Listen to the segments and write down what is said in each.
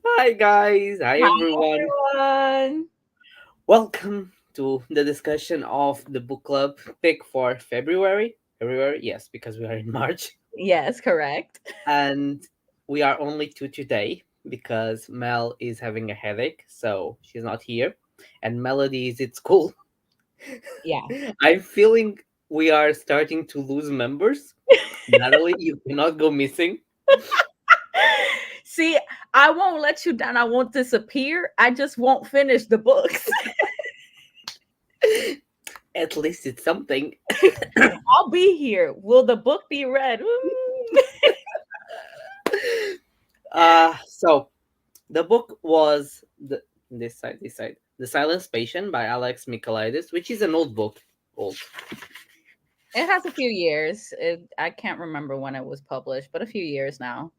Hi guys, hi Hi, everyone. everyone. Welcome to the discussion of the book club pick for February. February, yes, because we are in March, Yes, correct. and we are only two today because Mel is having a headache, so she's not here, and Melody is at school. Yeah. I'm feeling we are starting to lose members. Natalie, you cannot go missing. See, I won't let you down. I won't disappear. I just won't finish the books. At least it's something. I'll be here. Will the book be read? So the book was this side, The Silence Patient by Alex Michaelides, which is an old book. Old. It has a few years. I can't remember when it was published, but a few years now.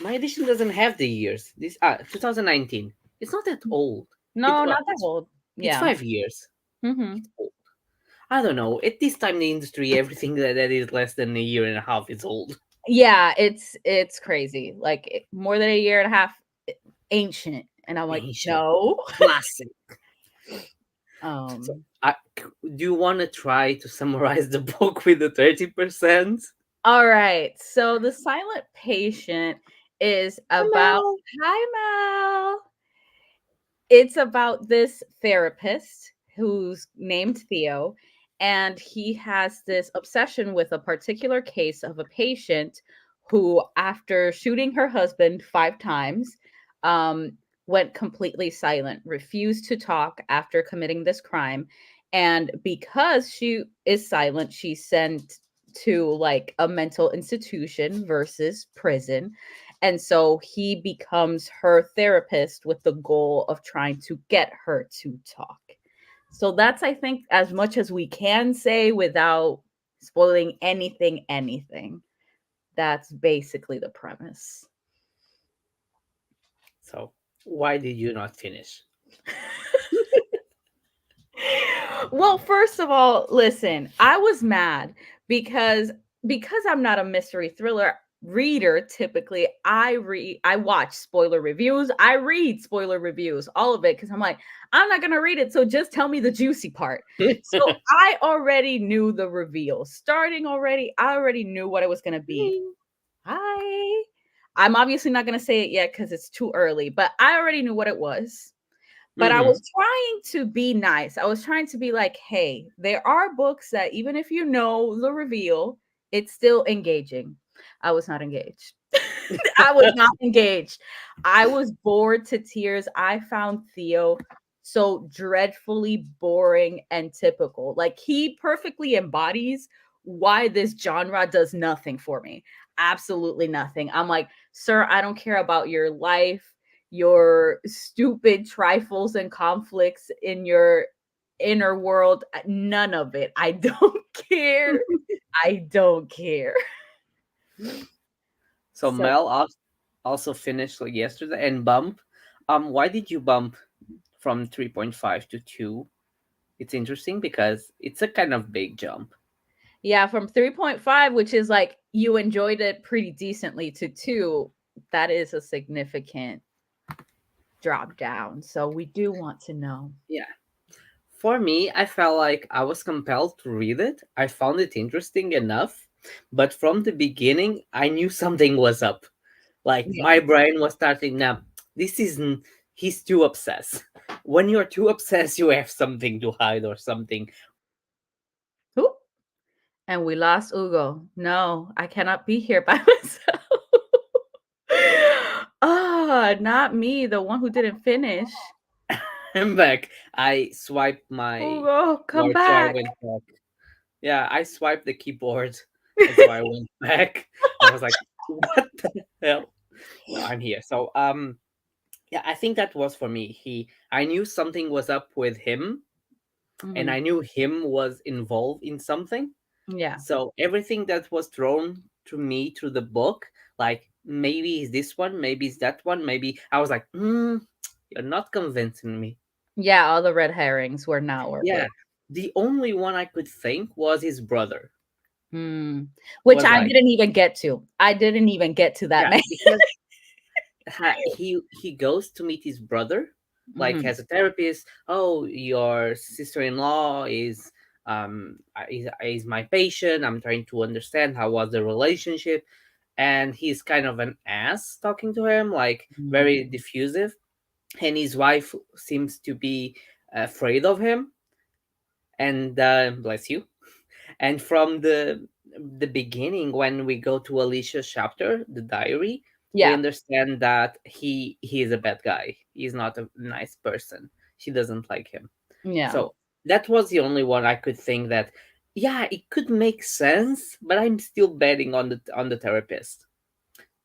My edition doesn't have the years. This 2019. It's not that old. It No, well, not that old. it's Yeah. 5 years. hmm It's old. I don't know. At this time in the industry, everything that is less than a year and a half is old. Yeah, it's crazy. Like more than a year and a half, ancient. And I'm like, Ancient no. classic. So, Um. do you want to try to summarize the book with the 30%? All right. So the silent patient is about Mel. hi Mel. It's about this therapist who's named Theo, and he has this obsession with a particular case of a patient who, after shooting her husband 5 times, um, went completely silent, refused to talk after committing this crime. And because she is silent, she's sent to like a mental institution versus prison, and so he becomes her therapist with the goal of trying to get her to talk. So that's, I think, as much as we can say without spoiling anything. That's basically the premise. So, why did you not finish? Well, first of all, listen, I was mad because I'm not a mystery thriller reader typically. I watch spoiler reviews, I read spoiler reviews, all of it, because I'm like, I'm not gonna read it, so just tell me the juicy part. So I already knew the reveal starting already. I already knew what it was gonna be. Hi. I'm obviously not gonna say it yet because it's too early, but I already knew what it was. But I Mm-hmm. was trying to be nice. I was trying to be like, hey, there are books that even if you know the reveal, it's still engaging. I was not engaged. I was not engaged. I was bored to tears. I found Theo so dreadfully boring and typical. Like he perfectly embodies why this genre does nothing for me. Absolutely nothing. I'm like, sir, I don't care about your life, your stupid trifles and conflicts in your inner world. None of it. I don't care. I don't care. So So Also finished like yesterday and bump. Why did you bump from 3.5 to 2? It's interesting because it's a kind of big jump. yeah, from 3.5, which is like you enjoyed it pretty decently, to 2, that is a significant drop down. So we do want to know. Yeah. For me, I felt like I was compelled to read it. I found it interesting enough, but from the beginning, I knew something was up. Like Yeah. my brain was starting now. This isn't. He's too obsessed. When you're too obsessed, you have something to hide or something. Who? And we lost Ugo. No, I cannot be here by myself. Ah, not me, the one who didn't finish. I'm back. I swiped my Ugo, come keyboard, so I back. went back. Yeah, I swiped the keyboard, and so I went back. I was like, "What the hell?" No, I'm here. So, yeah, I think that was for me. I knew something was up with him, and Mhm. I knew him was involved in something. Yeah. So everything that was thrown to me through the book, like maybe it's this one, maybe it's that one, maybe I was like, you're not convincing me. Yeah, all the red herrings were not worth Yeah, it. the only one I could think was his brother. Hmm. Which Was I like, didn't even get to. I didn't even get to that yeah, man. because he goes to meet his brother, like Hmm. as a therapist. Oh, your sister-in-law is my patient. I'm trying to understand how was the relationship, and he's kind of an ass talking to him, like very diffusive, and his wife seems to be afraid of him. And bless you. And from the beginning, when we go to Alicia's chapter, the diary, we Yeah, understand that he is a bad guy. He's not a nice person. She doesn't like him. yeah. So that was the only one I could think that, yeah, it could make sense, but I'm still betting on the therapist.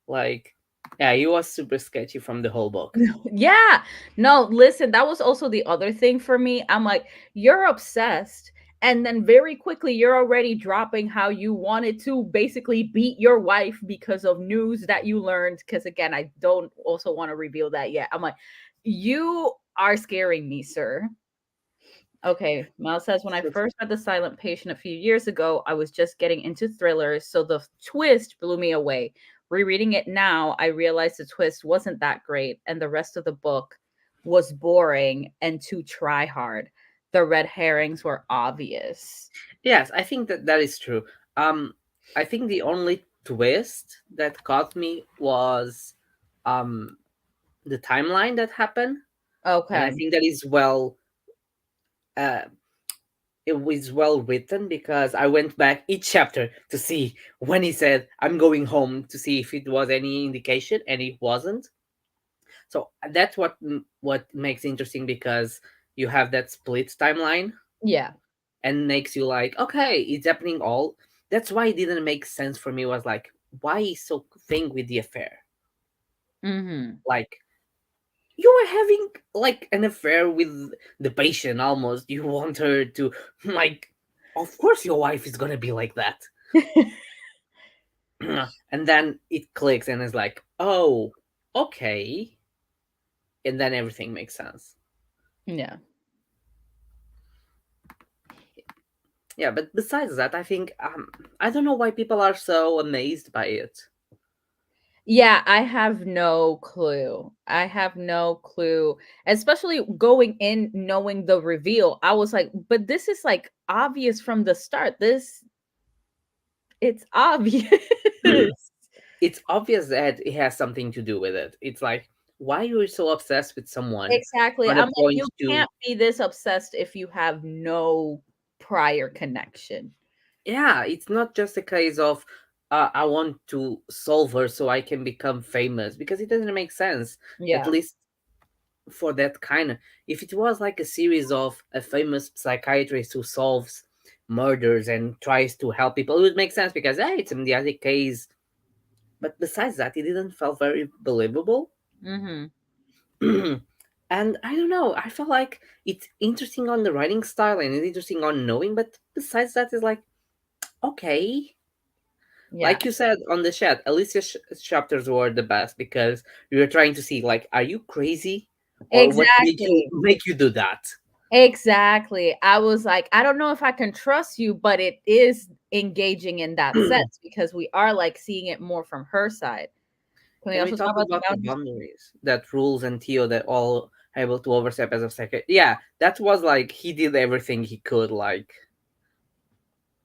Like, yeah, he was super sketchy from the whole book. Yeah. No, listen, that was also the other thing for me. I'm like, you're obsessed. And then very quickly, you're already dropping how you wanted to basically beat your wife because of news that you learned. Because again, I don't also want to reveal that yet. I'm like, you are scaring me, sir. Okay, Mel says, when I first read The Silent Patient a few years ago, I was just getting into thrillers, so the twist blew me away. Rereading it now, I realized the twist wasn't that great, and the rest of the book was boring and too try hard. The red herrings were obvious. Yes, I think that that is true. Um, I think the only twist that caught me was um the timeline that happened, and I Okay. think that is uh it was well written because I went back each chapter to see when he said I'm going home to see if it was any indication, and it wasn't. So that's what makes it interesting because you have that split timeline Yeah. and makes you like, okay, it's happening all. That's why it didn't make sense for me. Was like, why is so thing with the affair? Mm-hmm. Like, you are having like an affair with the patient almost. You want her to like, of course your wife is gonna be like that. And then it clicks and it's like, oh, okay. And then everything makes sense. Yeah. Yeah, but besides that, I think I don't know why people are so amazed by it. Yeah, I have no clue. I have no clue. Especially going in knowing the reveal. I was like, but this is like obvious from the start. This it's obvious. It's obvious that it has something to do with it. It's like, why are you so obsessed with someone Exactly. on a I'm like, point you to, can't be this obsessed if you have no prior connection. yeah, it's not just a case of, I want to solve her so I can become famous, because it doesn't make sense. At Yeah. least for that kind of, if it was like a series of a famous psychiatrist who solves murders and tries to help people, it would make sense because, hey, it's a mediatic case. But besides that, it didn't feel very believable. Mhm. And I don't know, I felt like it's interesting on the writing style and it's interesting on knowing, but besides that, it's like, okay. Yeah. Like you said on the chat, Alicia's chapters were the best because you were trying to see, like, are you crazy, or what Exactly. make you do that? Exactly. I was like, I don't know if I can trust you, but it is engaging in that sense because we are like seeing it more from her side. Can we Can we also talk talk about the about the boundaries? boundaries that rules and Theo that all able to overstep as a second? Yeah, that was like he did everything he could. Like,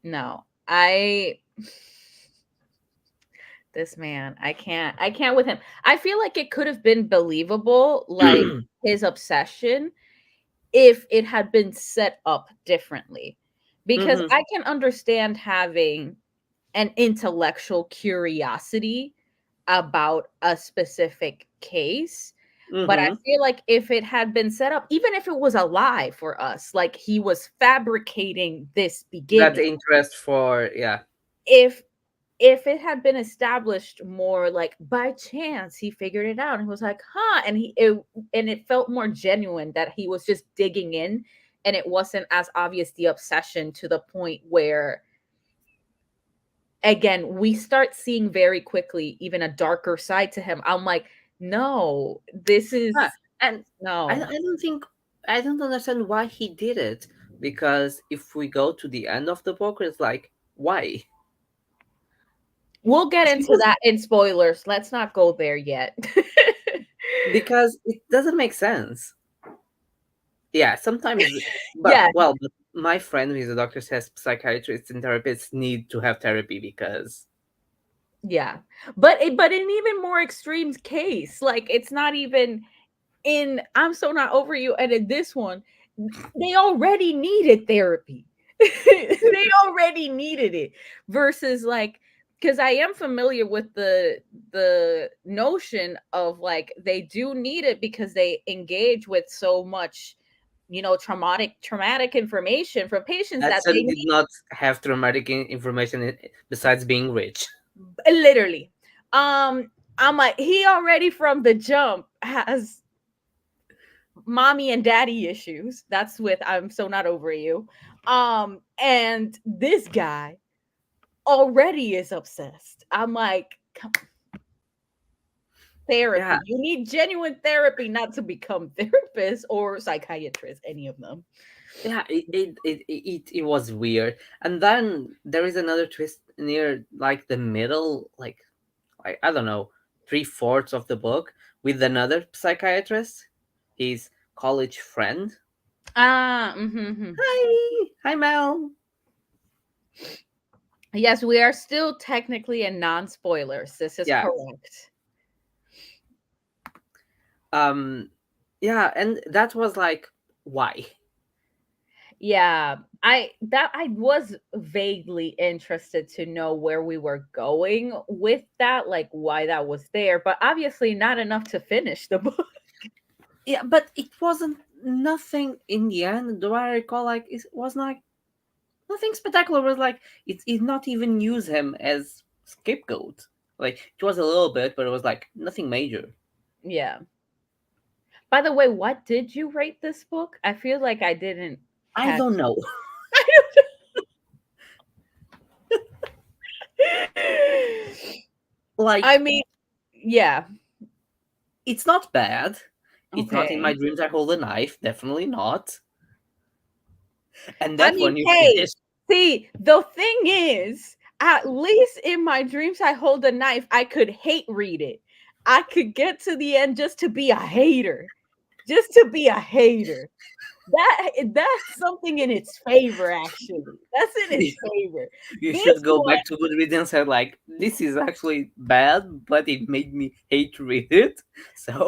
No. I this man, I can't with him. I feel like it could have been believable, like his obsession, if it had been set up differently. Because hmm I can understand having an intellectual curiosity about a specific case. But I hmm feel like if it had been set up, even if it was a lie for us, like he was fabricating this that beginning, interest for, yeah. if if it had been established more like by chance he figured it out and was like, huh, and it felt more genuine that he was just digging in and it wasn't as obvious the obsession to the point where again we start seeing very quickly even a darker side to him. I'm like, no, this Yeah, is and no. I don't think, I don't understand why he did it, because if we go to the end of the book, it's like, why? We'll get He into was, that in spoilers. Let's not go there yet. because it doesn't make sense. Yeah, sometimes, Yeah, but my friend who is a doctor says psychiatrists and therapists need to have therapy because yeah. But in even more extreme case, like it's not even in I'm so not over you, and in this one, they already needed therapy. They already needed it versus like because I am familiar with the notion of like they do need it because they engage with so much, traumatic information from patients that that son they did not have traumatic information besides being rich. need literally. I'm like he already from the jump has mommy and daddy issues. That's with I'm so not over you. And this guy already is obsessed. I'm like, Yeah, therapy. You need genuine therapy, not to become therapist or psychiatrist, any of them. yeah, it was weird. And then there is another twist near like the middle, like I don't know, 3/4 of the book with another psychiatrist, his college friend. Ah, mm-hmm. Hi, Mel. Yes, we are still technically in non-spoilers. This is Yeah, correct. um, yeah, and that was like, why? Yeah, I was vaguely interested to know where we were going with that, like why that was there, but obviously not enough to finish the book. Yeah, but it wasn't nothing in the end. Do I recall? Like, it was like nothing spectacular. It was like it not even use him as scapegoat. Like it was a little bit, but it was like nothing major. Yeah. By the way, what did you rate this book? I feel like I didn't I catch. don't know. I Like mean, yeah. it's not bad. It's not in my Okay. dreams. I hold a knife. Definitely not. And I that mean, one you hey, finished. see, the thing is, at least in my dreams, I hold a knife. I could hate read it. I could get to the end just to be a hater, just to be a hater. That's something in its favor, actually. That's in its favor. You This should go one, back to Goodreads and say like, this is actually bad, but it made me hate to read it.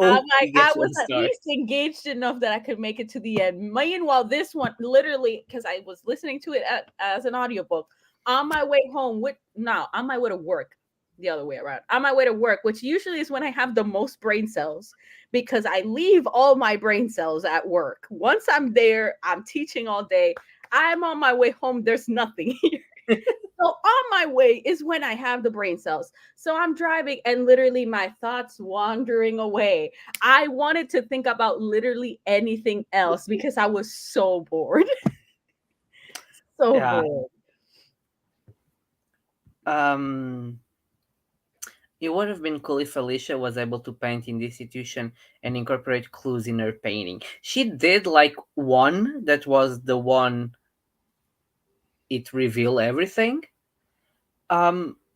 I'm So like, you I get was your at star. least engaged enough that I could make it to the end. Meanwhile, this one literally, because I was listening to it as an audiobook on my way home with no, on my way to work, the other way around. On my way to work, which usually is when I have the most brain cells, because I leave all my brain cells at work. Once I'm there, I'm teaching all day. I'm on my way home, there's nothing here. So on my way is when I have the brain cells. So I'm driving and literally my thoughts wandering away. I wanted to think about literally anything else because I was so bored. So Yeah. bored. Um it would have been cool if Alicia was able to paint in the institution and incorporate clues in her painting. She did like one that was the one it reveal everything.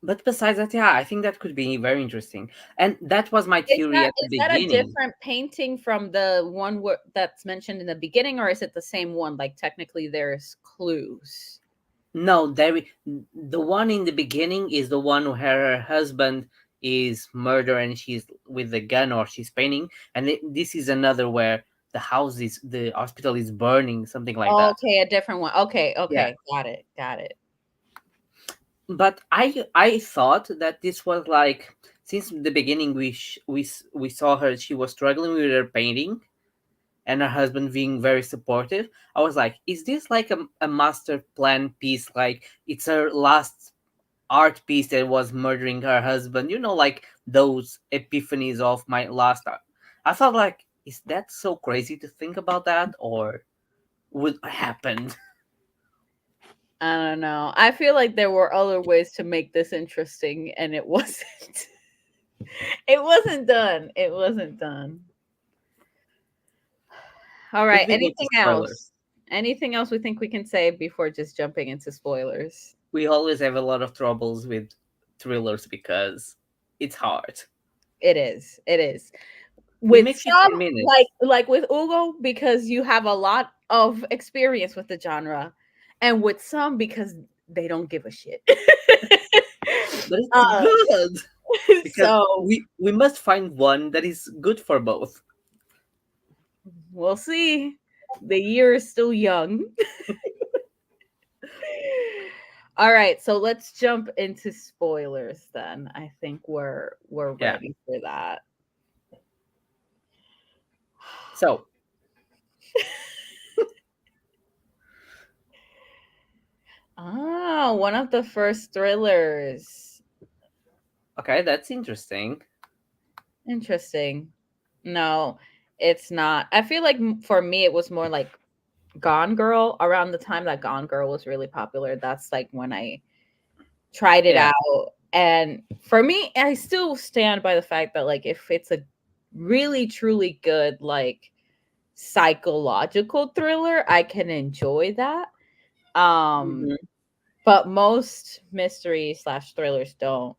But besides that, yeah, I think that could be very interesting. And that was my theory at the Is that a beginning. different painting from the one that's mentioned in the beginning, or is it the same one? Like technically, there's clues. No, the one in the beginning is the one where her husband is murdered and she's with the gun or she's painting, and this is another where the hospital is burning, something like that. Okay, a different one. Okay, Yeah, okay, got it, got it. but I thought that this was like since the beginning we saw her she was struggling with her painting and her husband being very supportive. I was like, is this like a master plan piece? Like it's her last art piece that was murdering her husband, like those epiphanies of my last art. I thought like, is that so crazy to think about that, or would happen? I don't know. I feel like there were other ways to make this interesting, and it wasn't. It wasn't done. It wasn't done. All If right. we go to Anything spoilers, else? Anything else we think we can say before just jumping into spoilers? we always have a lot of troubles with thrillers because it's hard. It is. It is. it With makes you some, 10 minutes. like with Ugo, because you have a lot of experience with the genre, and with some because they don't give a shit. But it's uh, good because so we must find one that is good for both. we'll see. The year is still young. All right, so let's jump into spoilers then. I think we're Yeah. ready for that. So, Ah, one of the first thrillers. okay, that's interesting. Interesting. No, it's not. I feel like for me, it was more like Gone Girl around the time that Gone Girl was really popular. That's like when I tried it Yeah. out. And for me, I still stand by the fact that like if it's a really truly good like psychological thriller, I can enjoy that. Um, Mhm. but most mystery slash thrillers don't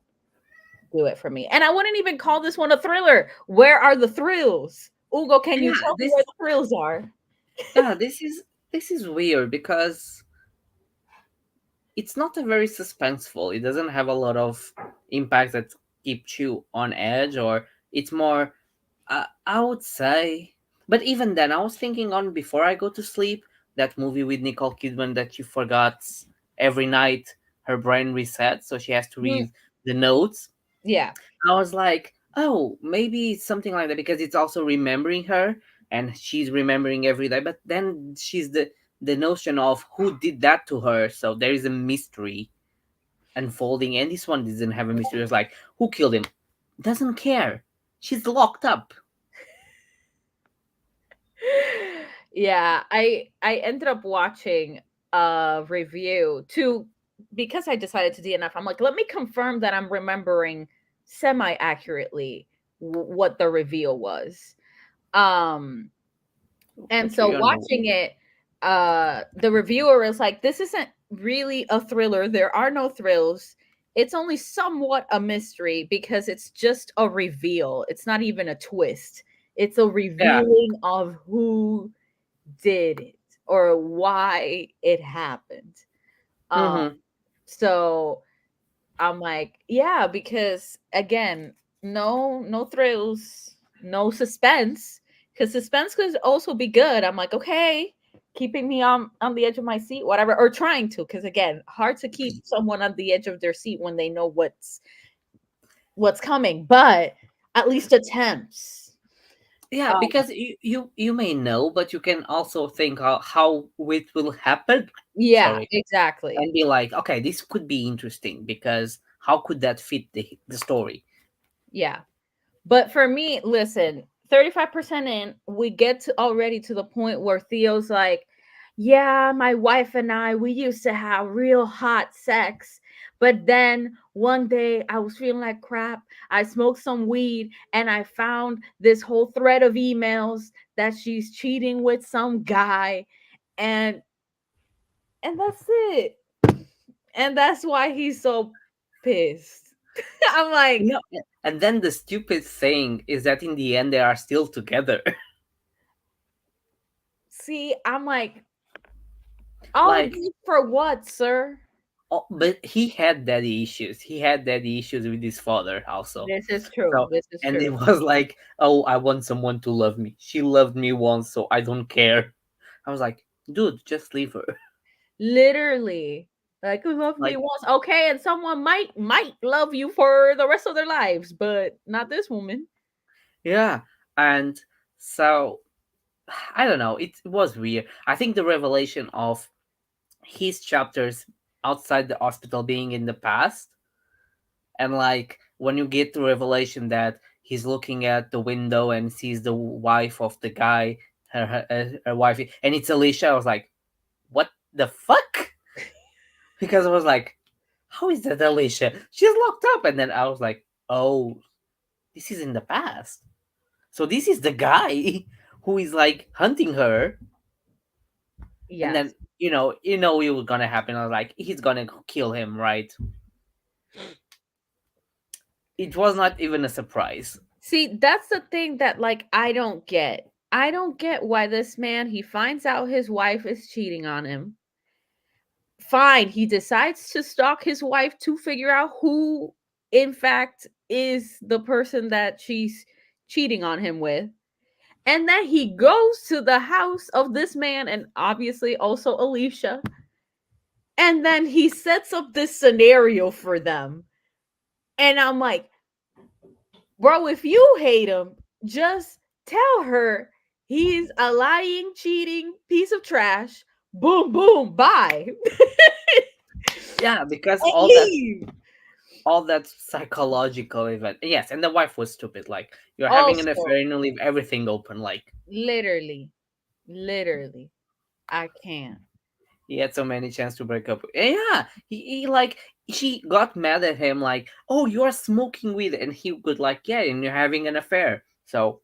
do it for me. And I wouldn't even call this one a thriller. Where are the thrills? Ugo, can you Yeah, tell me this where the thrills are? yeah, this is weird because it's not a very suspenseful. It doesn't have a lot of impact that keeps you on edge, or it's more I would say, but even then, I was thinking on Before I Go to Sleep, that movie with Nicole Kidman that you forgot every night her brain resets, so she has to Mm, read the notes. yeah. I was like, oh, maybe it's something like that because it's also remembering her and she's remembering every day. But then she's the notion of who did that to her, so there is a mystery unfolding, and this one doesn't have a mystery. It's like, who killed him? Doesn't care. She's locked up. Yeah, I ended up watching a review to because I decided to DNF. I'm like, let me confirm that I'm remembering semi accurately what the reveal was. Um and Okay, so you know. watching it, the reviewer is like, this isn't really a thriller. There are no thrills. It's only somewhat a mystery because it's just a reveal. It's not even a twist. It's a Yeah. revealing of who did it or why it happened. Um, Mm-hmm. so I'm like, yeah, because again, no thrills, no suspense. Because suspense could also be good. I'm like, okay, keeping me on the edge of my seat, whatever, or trying to. Because again, hard to keep someone on the edge of their seat when they know what's coming, but at least attempts. Yeah, Um, because you may know, but you can also think how it will happen. yeah, Sorry, exactly. and be like, okay, this could be interesting because how could that fit the story? Yeah. But for me, listen, 35% in, we get to already to the point where Theo's like, yeah, my wife and I, we used to have real hot sex. But then one day I was feeling like crap. I smoked some weed and I found this whole thread of emails that she's cheating with some guy. And that's it. And that's why he's so pissed. I'm You like, know, and then the stupid thing is that in the end they are still together. see, I'm like, all of Like, this for what, sir? oh, but he had daddy issues. He had daddy issues with his father also. This is true. So, This is and it true. was like, oh, I want someone to love me. She loved me once, so I don't care. I was like, dude, just leave her. Literally. Like who loved me Like, once. Okay, and someone might love you for the rest of their lives, but not this woman. yeah. And so I don't know. It was weird. I think the revelation of his chapters outside the hospital being in the past, and like when you get the revelation that he's looking at the window and sees the wife of the guy, her wife, and it's Alicia. I was like, what the fuck? Because I was like, how is that Alicia? She's locked up. And then I was like, oh, this is in the past. So this is the guy who is like hunting her. And Yes. then it was gonna happen. I was like, he's gonna kill him, right? It was not even a surprise. See, that's the thing that like I don't get. I don't get why this man, he finds out his wife is cheating on him. Fine, he decides to stalk his wife to figure out who in fact is the person that she's cheating on him with. And then he goes to the house of this man and obviously also Alicia. And then he sets up this scenario for them. And I'm like, bro, if you hate him, just tell her he's a lying, cheating piece of trash. Boom, boom, bye. Yeah, because And all that leave. all that psychological event. Yes, and the wife was stupid. Like you're having an Also, affair and you leave everything open. Like literally, literally, I can't. he had so many chances to break up. And yeah, he like she got mad at him. Like, oh, you are smoking weed, and he would like, yeah, and you're having an affair. So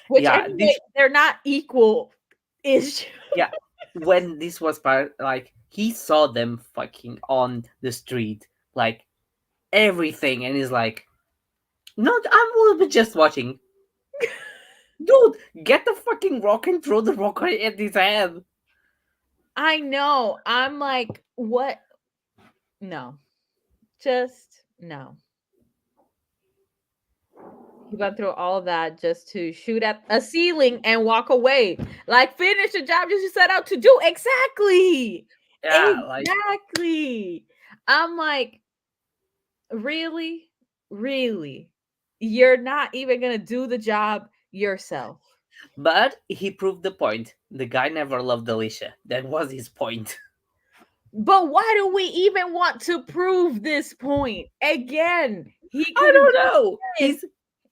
Which yeah, anyway, this they're not equal ish. yeah. When this was part, like he saw them fucking on the street, like everything, and he's like, no, I will be just watching. Dude, get the fucking rock and throw the rock at his head. I know. I'm like, what? No. Just no. He went through all that just to shoot at a ceiling and walk away. Like, finish the job that you set out to do. Exactly. Yeah, like Exactly. I'm like, really? Really? You're not even going to do the job yourself. but he proved the point. The guy never loved Alicia. That was his point. But why do we even want to prove this point? Again, he I could have don't just know. said, He's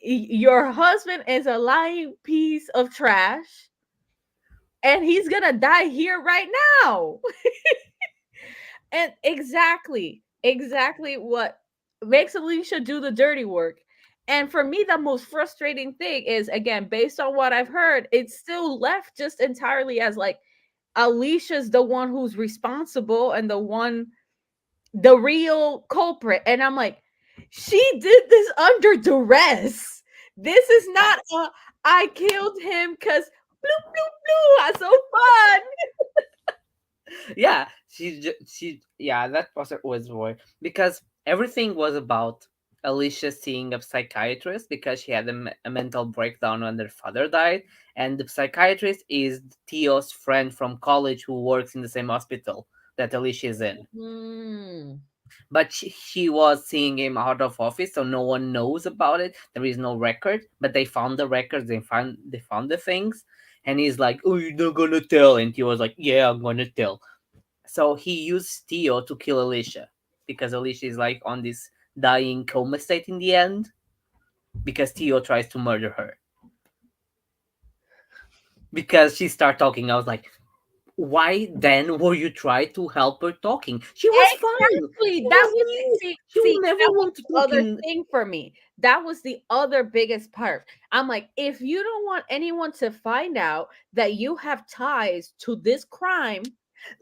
your husband is a lying piece of trash and he's gonna die here right now. And exactly what makes Alicia do the dirty work. And for me, the most frustrating thing is, again, based on what I've heard, it's still left just entirely as like Alicia's the one who's responsible and the real culprit. And I'm like, she did this under duress. This is not a I killed him because bloop bloop bloop. That's so fun. yeah. She yeah. That was boy because everything was about Alicia seeing a psychiatrist because she had a mental breakdown when her father died, and the psychiatrist is Theo's friend from college who works in the same hospital that Alicia is in. Hmm. But she was seeing him out of office, so no one knows about it. There is no record, but they found the records. They found the things, and he's like, "Oh, you're not gonna tell," and he was like, "Yeah, I'm gonna tell." So he used Theo to kill Alicia because Alicia is like on this dying coma state in the end because Theo tries to murder her because she started talking. I was like, why then were you trying to help her talking? She was fine. Exactly. She That was was nice. She see, will never that was want to the talk other in. thing for me. That was the other biggest part. I'm like, if you don't want anyone to find out that you have ties to this crime,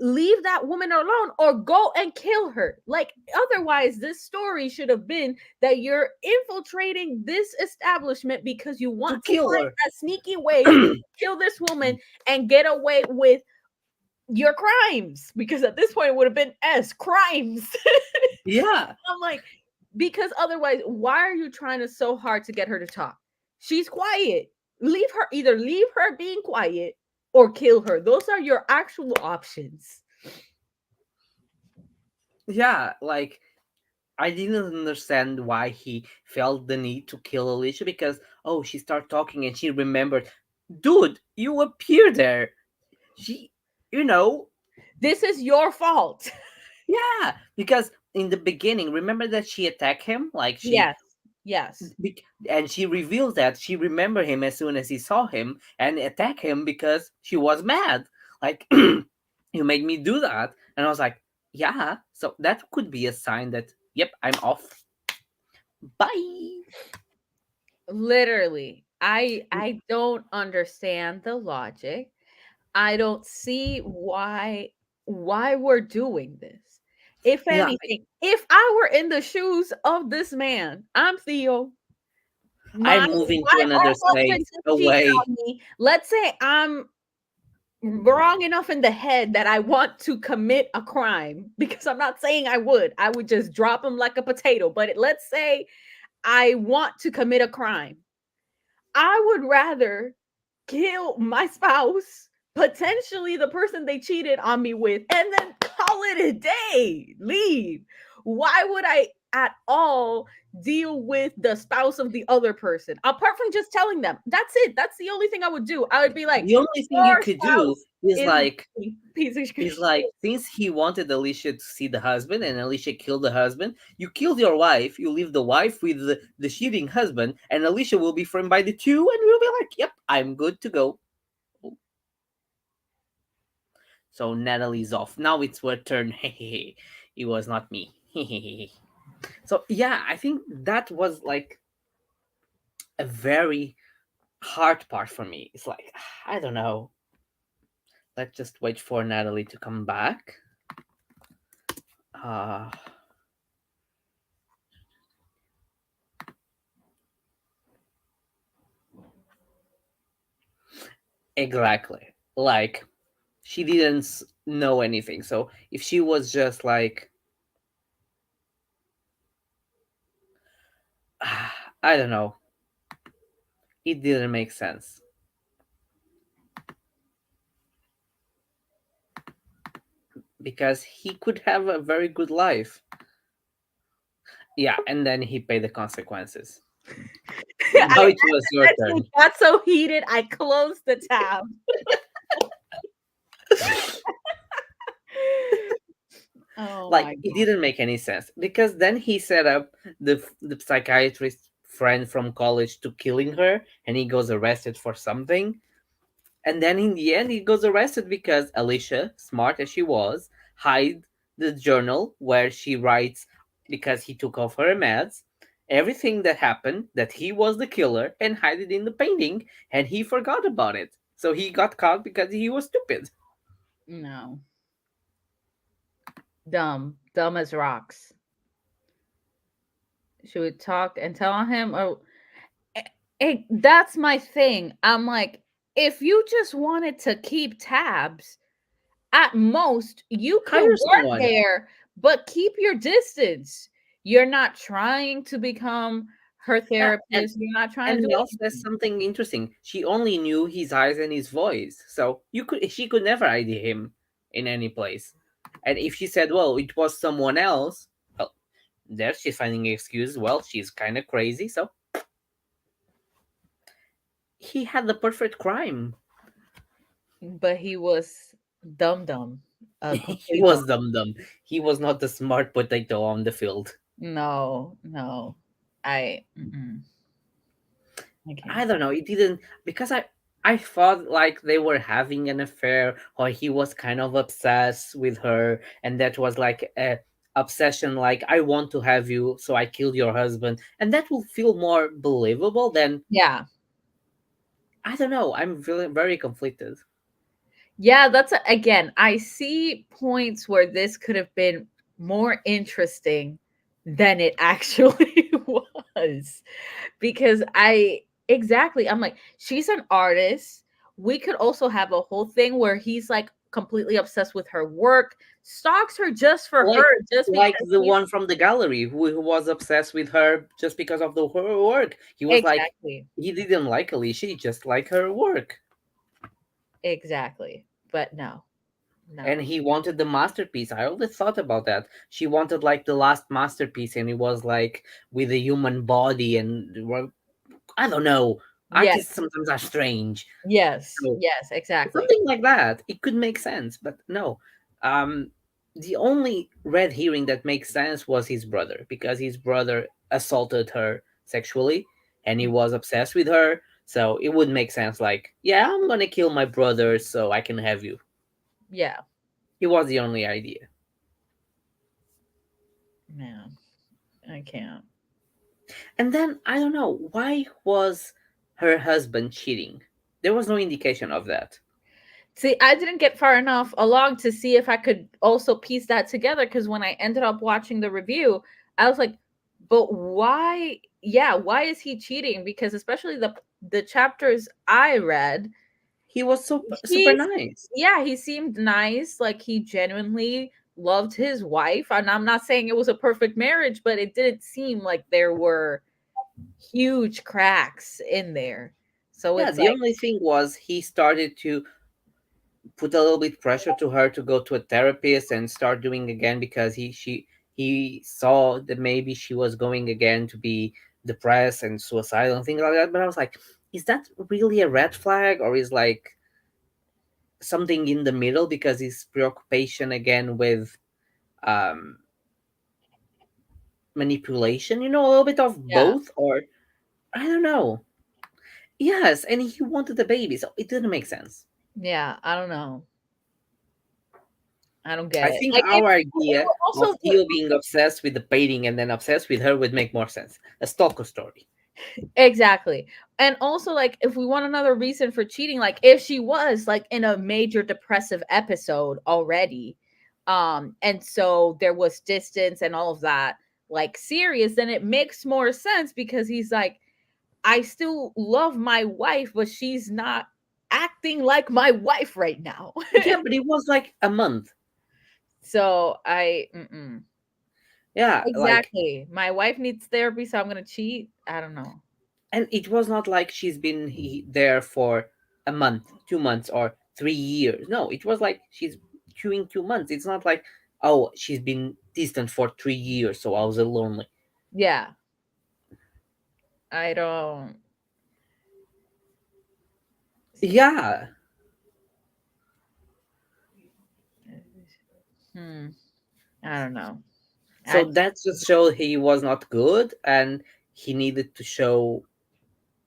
leave that woman alone or go and kill her. Like, otherwise, this story should have been that you're infiltrating this establishment because you To want to kill find her. a sneaky way to kill this woman and get away with your crimes, because at this point it would have been S crimes. Yeah, I'm like, because otherwise, why are you trying to so hard to get her to talk? She's quiet. Leave her, either leave her being quiet or kill her. Those are your actual options. yeah. Like I didn't understand why he felt the need to kill Alicia because oh she started talking and she remembered, dude, you appear there. She, you know, This is your fault. yeah. Because in the beginning, remember that she attacked him, like she Yes. Yes. and she reveals that she remembered him as soon as he saw him and attacked him because she was mad. Like you made me do that, and I was like, yeah. So that could be a sign that yep, I'm off. Bye. Literally. I don't understand the logic. I don't see why we're doing this. If Yeah, anything, if I were in the shoes of this man, I'm Theo. My I'm moving to wife or another state husband just cheated away. on me. Let's say I'm wrong enough in the head that I want to commit a crime because I'm not saying I would. I would just drop him like a potato. But let's say I want to commit a crime. I would rather kill my spouse, potentially the person they cheated on me with, and then call it a day, leave. Why would I at all deal with the spouse of the other person apart from just telling them? That's it. That's the only thing I would do. I would be like, The only thing you your could do spouse is a piece of is shit. like since he wanted Alicia to see the husband and Alicia killed the husband, you killed your wife, you leave the wife with the cheating husband, and Alicia will be framed by the two, and we'll be like, yep, I'm good to go. So Natalie's off. Now it's your turn. It was not me. So yeah, I think that was like a very hard part for me. It's like I don't know. Let's just wait for Natalie to come back. Uh exactly. Like she didn't know anything. So if she was just like I don't know, it didn't make sense because he could have a very good life. Yeah, and then he paid the consequences. Now it was your It turn. got so heated, I closed the tab. Oh Like my it god. didn't make any sense because then he set up the psychiatrist friend from college to killing her, and he goes arrested for something. And then in the end, he goes arrested because Alicia, smart as she was, hid the journal where she writes because he took off her meds, everything that happened, that he was the killer, and hide it in the painting, and he forgot about it. So he got caught because he was stupid. No. Dumb. Dumb as rocks. Should we talk and tell him? Or that's my thing. I'm like, if you just wanted to keep tabs, at most you could Hire work someone. there, but keep your distance. You're not trying to become her Yeah, therapist. You're not trying to and do Mel says anything. something interesting. She only knew his eyes and his voice, so she could never ID him in any place. And if she said, "Well, it was someone else," well, there she's finding an excuse. Well, she's kind of crazy, so he had the perfect crime. But he was dumb dumb. A He complete dumb. was dumb. He was not the smart potato on the field. No, no. Mm-mm. I I can't. don't know. It didn't because I thought like they were having an affair, or he was kind of obsessed with her, and that was like a obsession. Like I want to have you, so I killed your husband, and that will feel more believable than Yeah. I don't know. I'm feeling very conflicted. Yeah, again, I see points where this could have been more interesting than it actually was. Because I'm like, she's an artist. We could also have a whole thing where he's like completely obsessed with her work, stalks her just for her, Like just like because the he's one from the gallery who was obsessed with her just because of her work. He was like exactly, he didn't like Alicia, he just liked her work. exactly. But no, And no. he wanted the masterpiece. I always thought about that. She wanted like the last masterpiece, and it was like with a human body. And well, I don't know. Yes, Artists sometimes are strange. yes, So yes, exactly. something like that, it could make sense, but no. Um, the only red herring that makes sense was his brother because his brother assaulted her sexually, and he Mm, was obsessed with her. So it would make sense. Like, yeah, I'm gonna kill my brother so I can have you. yeah, He was the only idea. man, I can't. And then I don't know why was her husband cheating. There was no indication of that. See, I didn't get far enough along to see if I could also piece that together, because when I ended up watching the review, I was like, but why? Yeah, why is he cheating? Because especially the chapters I read, He was super super he nice. yeah, he seemed nice, like he genuinely loved his wife. And I'm not saying it was a perfect marriage, but it didn't seem like there were huge cracks in there. So Yeah, it's the like, only thing was he started to put a little bit pressure to her to go to a therapist and start doing again because he saw that maybe she was going again to be depressed and suicidal and things like that. But I was like, is that really a red flag, or is like something in the middle because his preoccupation again with um manipulation, a little bit of yeah, both, or I don't know. Yes, and he wanted a baby, so it didn't make sense. yeah, I don't know. I don't get I it. think Like our it idea would of also Theo being obsessed with the painting and then obsessed with her would make more sense. A stalker story. exactly. And also, like, if we want another reason for cheating, like if she was like in a major depressive episode already, and so there was distance and all of that, like serious, then it makes more sense because he's like, I still love my wife, but she's not acting like my wife right now. Yeah, but it was like a month. So I, mm-mm. Yeah, like, Exactly. My wife needs therapy, so I'm gonna cheat. I don't know. and it was not like she's been there for a month, 2 months, or 3 years. No, it was like she's doing 2 months. It's not like, oh, she's been distant for 3 years, so I was lonely. Yeah, I don't. Yeah, Hmm. I don't know. so I that just showed he was not good, and he needed to show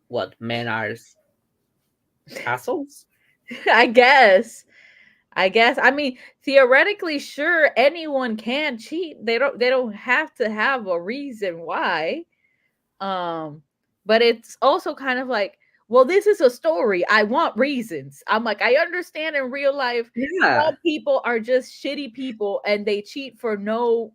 what men are assholes. I guess. I guess. I mean, theoretically, sure, anyone can cheat. They don't have to have a reason why. But it's also kind of like, well, this is a story. I want reasons. I'm like, I understand in real life Yeah, some people are just shitty people and they cheat for no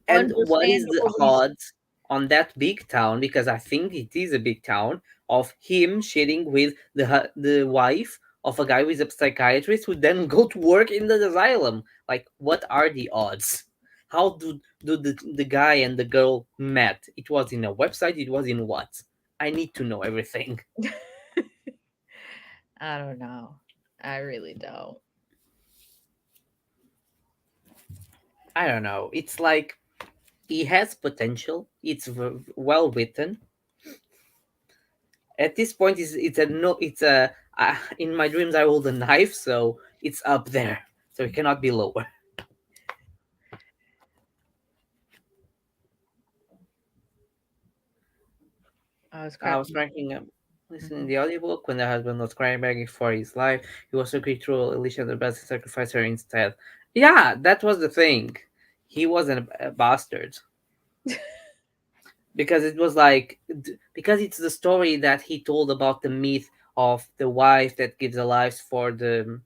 and what is the understandable reason. odds on that big town? Because I think it is a big town of him shitting with the wife of a guy who is a psychiatrist who then go to work in the asylum. Like, what are the odds? How do the guy and the girl met? It was in a website. It was in what? I need to know everything. I don't know. I really don't. I don't know. It's like he has potential. It's well written. At this point, it's a no. It's a in my dreams I hold a knife, so it's up there. So it cannot be lower. I was I was cracking. cracking up listening Mhm. the audiobook when the husband was crying begging for his life. He was so cruel. Alicia the best sacrificed her instead. Yeah, that was the thing. He wasn't a bastard because it was like because it's the story that he told about the myth of the wife that gives a life for the.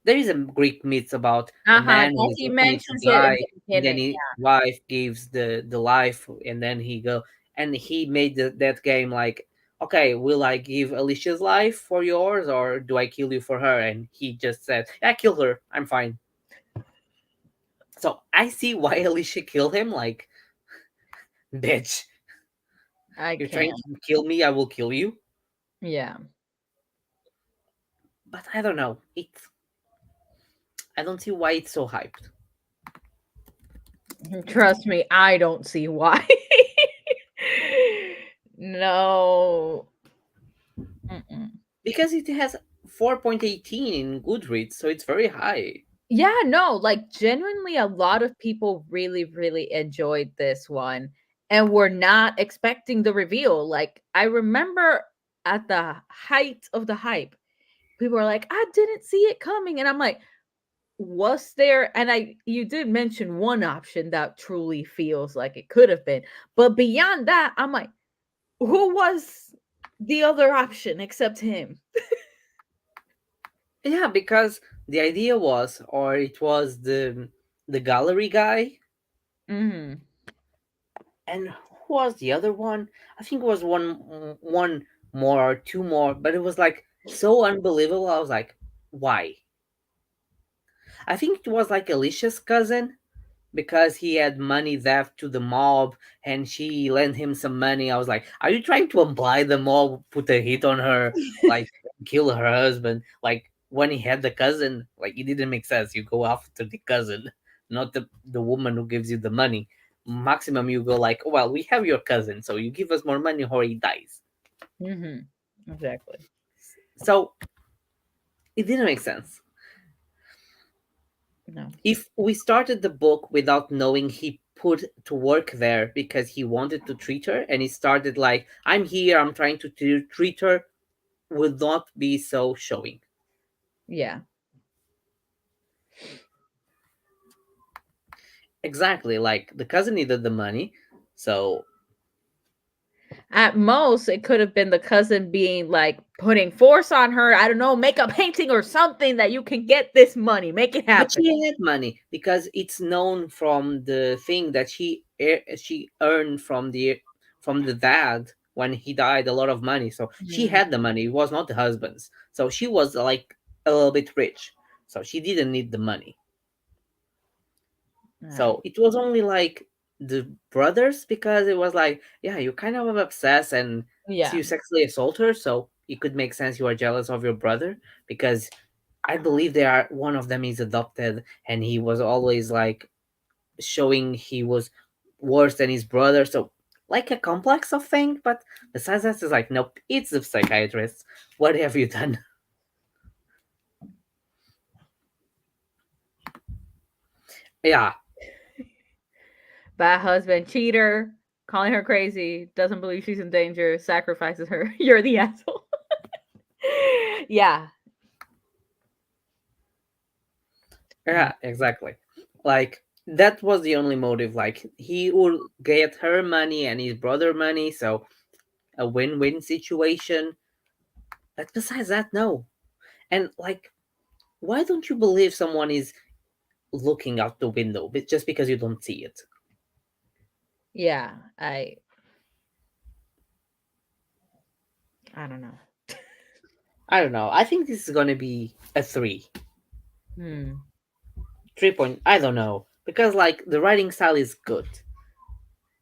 There is a Greek myth about a Uh-huh. man who Yes, is he looking to mentions it in die, the and then beginning. his wife gives the life, and then he go and he made that game like, okay, will I give Alicia's life for yours, or do I kill you for her? And he just said, yeah, kill her. I'm fine. So I see why Alicia killed him. Like, bitch, I you're trying can't. to kill me. I will kill you. Yeah. But I don't know. I don't see why it's so hyped. Trust me, I don't see why. No. Mm-mm. Because it has 4.18 in Goodreads, so it's very high. Yeah, no, like genuinely a lot of people really, really enjoyed this one and were not expecting the reveal. Like, I remember at the height of the hype, people were like, I didn't see it coming. And I'm like, was there, and I you did mention one option that truly feels like it could have been, but beyond that, I'm like, who was the other option except him? Yeah, because the idea was, or it was the gallery guy, Mm. and who was the other one? I think it was one more or two more, but it was like so unbelievable. I was like, why? I think it was like Alicia's cousin because he had money theft to the mob and she lent him some money. I was like, are you trying to imply the mob put a hit on her, like kill her husband? Like when he had the cousin, like it didn't make sense. You go after the cousin, not the woman who gives you the money. Maximum you go like, well, we have your cousin, so you give us more money or he dies. Mhm. Exactly. So it didn't make sense. No. If we started the book without knowing he put to work there because he wanted to treat her and he started like, I'm here, I'm trying to treat her, would not be so showing. Yeah. Exactly, like the cousin needed the money, so At most, it could have been the cousin being like putting force on her. I don't know, make a painting or something that you can get this money, make it but happen. she had money because it's known from the thing that she earned from the dad when he died a lot of money. So she Mm, had the money. It was not the husband's. So she was like a little bit rich. So she didn't need the money. right. So it was only like the brothers because it was like, yeah, you kind of obsessed and Yeah. you sexually assault her. So it could make sense you are jealous of your brother because I believe they are one of them is adopted and he was always like showing he was worse than his brother. So like a complex of thing, but besides that, it's like nope, it's the psychiatrist. What have you done? Yeah, Bad husband, cheater, calling her crazy, doesn't believe she's in danger, sacrifices her. You're the asshole. Yeah. yeah, exactly. Like that was the only motive. Like he would get her money and his brother money, so a win-win situation. But besides that, no. And like, why don't you believe someone is looking out the window just because you don't see it? Yeah. I don't know. I don't know. I think this is gonna be a three. Hmm. 3 point. I don't know because like the writing style is good.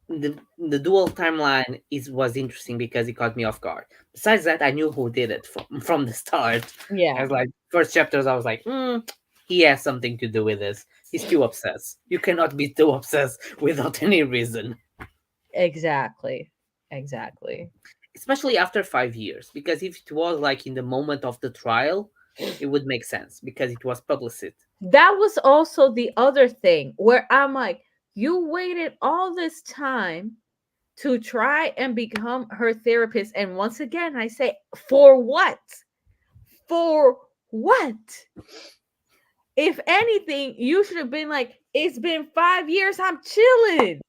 The dual timeline is was interesting because it caught me off guard. Besides that, I knew who did it from the start. Yeah. As like first chapters, I was like, he has something to do with this. He's too obsessed. You cannot be too obsessed without any reason, Exactly. Exactly. especially after 5 years. Because if it was like in the moment of the trial, it would make sense because it was publicity. That was also the other thing where I'm like, you waited all this time to try and become her therapist. And once again, I say, for what? For what? If anything, you should have been like, it's been 5 years. I'm chilling.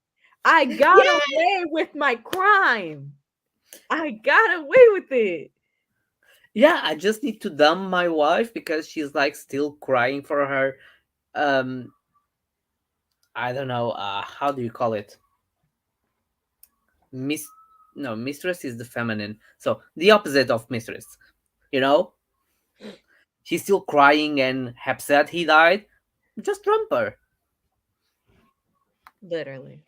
I got away with my crime. I got away with it. Yeah, I just need to dump my wife because she's like still crying for her. Um, I don't know. How do you call it? Miss, no, mistress is the feminine. So the opposite of mistress. You know, she's still crying and upset he died. Just dump her. Literally.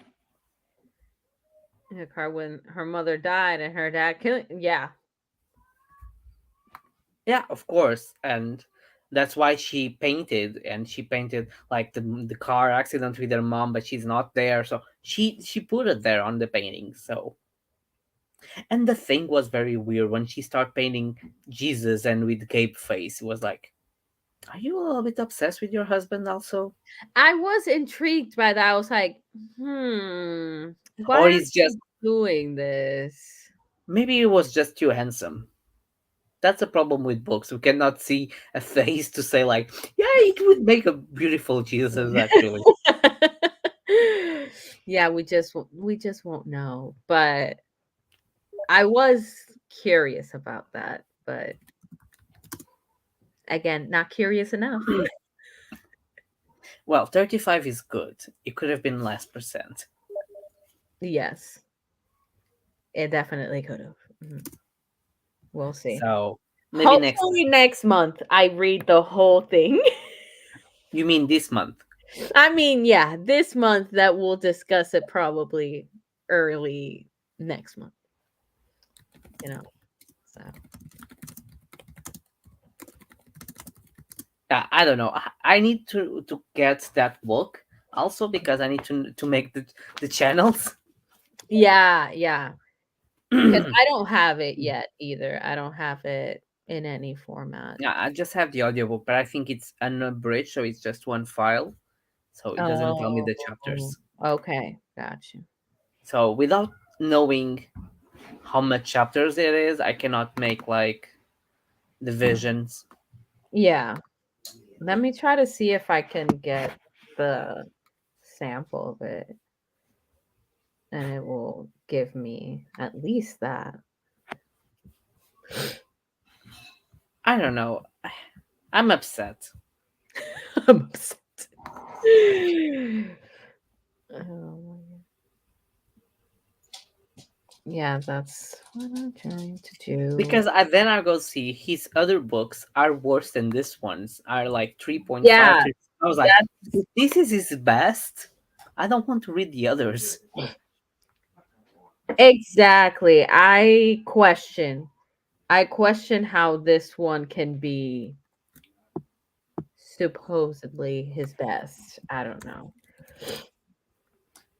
In her car when her mother died and her dad killed. Yeah, Yeah, of course, and that's why she painted and she painted like the car accident with her mom, but she's not there. So she put it there on the painting. So and the thing was very weird when she started painting Jesus and with gape face. It was like, are you a little bit obsessed with your husband also? I was intrigued by that. I was like, why Or are he's just you doing this? maybe he was just too handsome. That's a problem with books. We cannot see a face to say like, yeah, it would make a beautiful Jesus actually. Yeah, we just won't know. But I was curious about that. But Again, not curious enough. Well, 35 is good. It could have been less percent. Yes, it definitely could have. We'll see. So maybe next. Hopefully next month I read the whole thing. You mean this month? I mean, yeah, this month that we'll discuss it probably early next month, you know. So I don't know. I need to get that book also because I need to make the channels. yeah, yeah. Because I don't have it yet either. I don't have it in any format. Yeah, I just have the audiobook, but I think it's unabridged, so it's just one file. So it doesn't tell me Oh, the chapters. okay, gotcha. So without knowing how much chapters it is, I cannot make like divisions. Yeah, let me try to see if I can get the sample of it, and it will give me at least that. I don't know. I'm upset I'm upset. Oh my God. Yeah, that's what I'm trying to do. because then I go see his other books are worse than this one's. Are like 3.5. Yeah, I was like, if this is his best, I don't want to read the others. exactly. I question how this one can be supposedly his best. I don't know.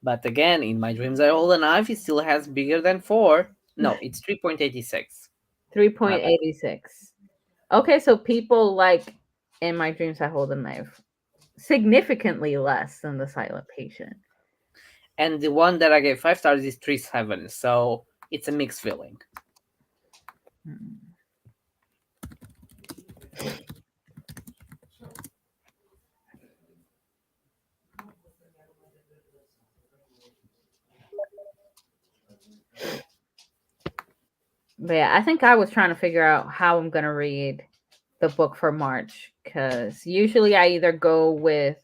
But again, in my dreams, I hold a knife. It still has bigger than 4. No, it's 3.86. My bad. 3.86. Okay, so people like in my dreams I hold a knife significantly less than the silent patient. And the one that I gave 5 stars is 3.7. So it's a mixed feeling. Mm. But yeah, I think I was trying to figure out how I'm gonna read the book for March because usually I either go with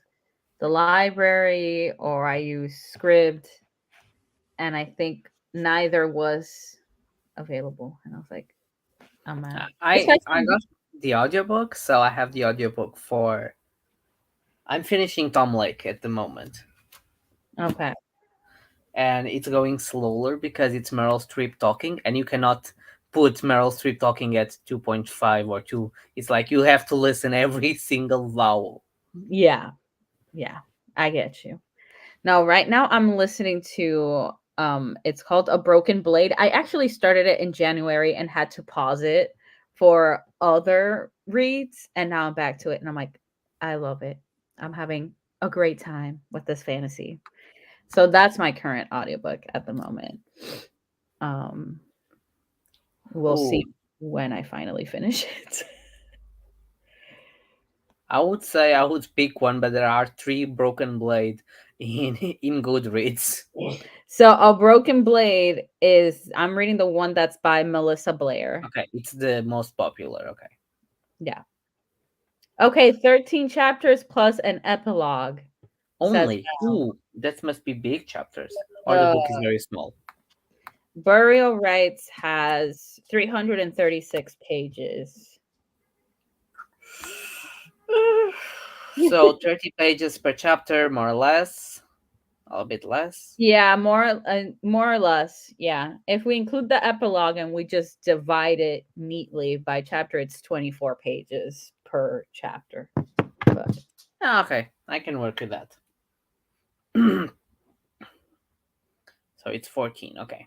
the library or I use scribd, and I think neither was available. And I was like, I'm mad. I got the audiobook, so I have the audiobook for. I'm finishing Tom Lake at the moment. Okay. And it's going slower because it's Meryl Streep talking, and you cannot put Meryl Streep talking at 2.5 or 2. It's like you have to listen every single vowel. Yeah. Yeah. I get you. No, right now I'm listening to it's called A Broken Blade. I actually started it in January and had to pause it for other reads, and now I'm back to it and I'm like, I love it. I'm having a great time with this fantasy. So that's my current audiobook at the moment. Um we'll Oh, see when I finally finish it. I would say I would pick one, but there are 3 Broken Blade in in Goodreads. So A Broken Blade is I'm reading the one that's by Melissa Blair. Okay, it's the most popular. Okay, Yeah. Okay, 13 chapters plus an epilogue, says only. Ooh, that must be big chapters, or the uh, book is very small. Burial Rites has 336 pages. So 30 pages per chapter, more or less, a little bit less. Yeah, more or less. Yeah. If we include the epilogue and we just divide it neatly by chapter, it's 24 pages per chapter. But Ah, okay, I can work with that. So it's 14. Okay,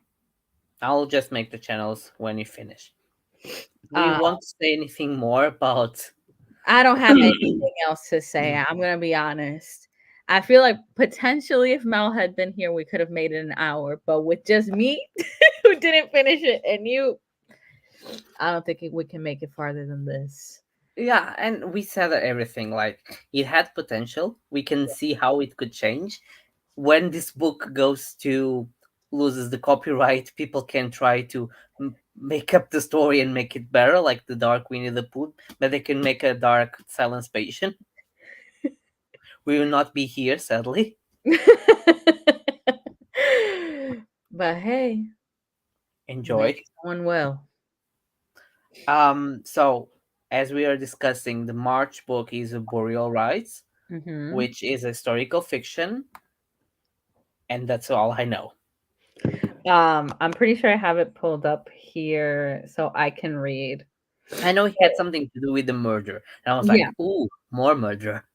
I'll just make the channels when you finish. Do you uh, want to say anything more about? I don't have anything else to say. I'm gonna be honest. I feel like potentially if Mel had been here, we could have made it an hour. But with just me, who didn't finish it, and you, I don't think we can make it farther than this. Yeah, and we said everything. Like it had potential. We can see how it could change. When this book goes to loses the copyright, people can try to make up the story and make it better, like the Dark Winnie the Pooh, but they can make a Dark Silence Patient. We will not be here, sadly. But hey, maybe Enjoy. someone will. So as we are discussing, the March book is a Boreal Rites, Hmm. which is a historical fiction, and that's all I know. I'm pretty sure I have it pulled up here so I can read. I know he had something to do with the murder, and I was like, Yeah. "Ooh, more murder."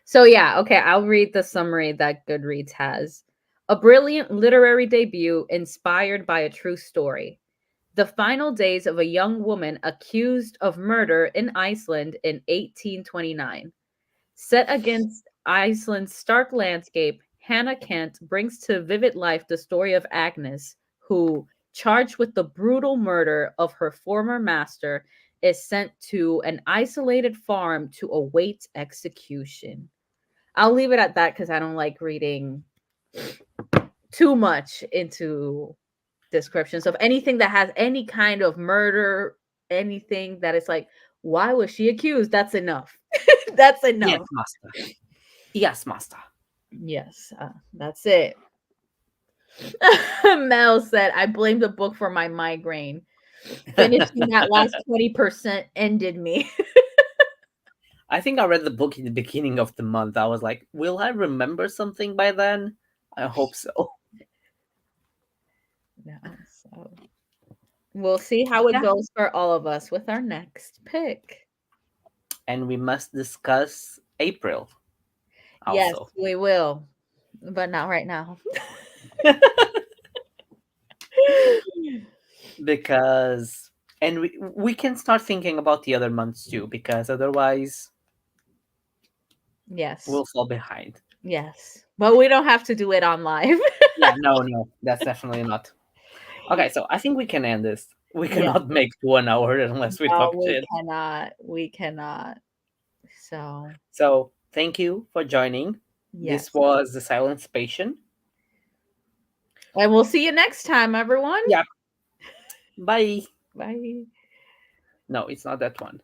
So yeah, okay, I'll read the summary that Goodreads has. A brilliant literary debut inspired by a true story. The final days of a young woman accused of murder in Iceland in 1829. Set against Iceland's stark landscape, Hannah Kent brings to vivid life the story of Agnes, who, charged with the brutal murder of her former master, is sent to an isolated farm to await execution. I'll leave it at that because I don't like reading too much into descriptions of anything that has any kind of murder, anything that is like, why was she accused? That's enough. That's Yes, enough. master. Yes, master. Yes, that's it. Mel said, I blame the book for my migraine. Finishing that last 20% ended me. I think I read the book in the beginning of the month. I was like, "Will I remember something by then?" I hope so. Yeah, so we'll see how it Yeah, goes for all of us with our next pick. and we must discuss April Yes, also. we will, but not right now. Because and we can start thinking about the other months too, because otherwise Yes, we'll fall behind. yes, but we don't have to do it on live. Yeah, no, that's definitely not. Okay, so I think we can end this. We Yeah, cannot make 1 hour unless we no, talk we shit. cannot. We cannot. So, So thank you for joining. This yes. was the Silence Patient. And we'll see you next time, everyone. Yeah, bye. Bye. No, it's not that one.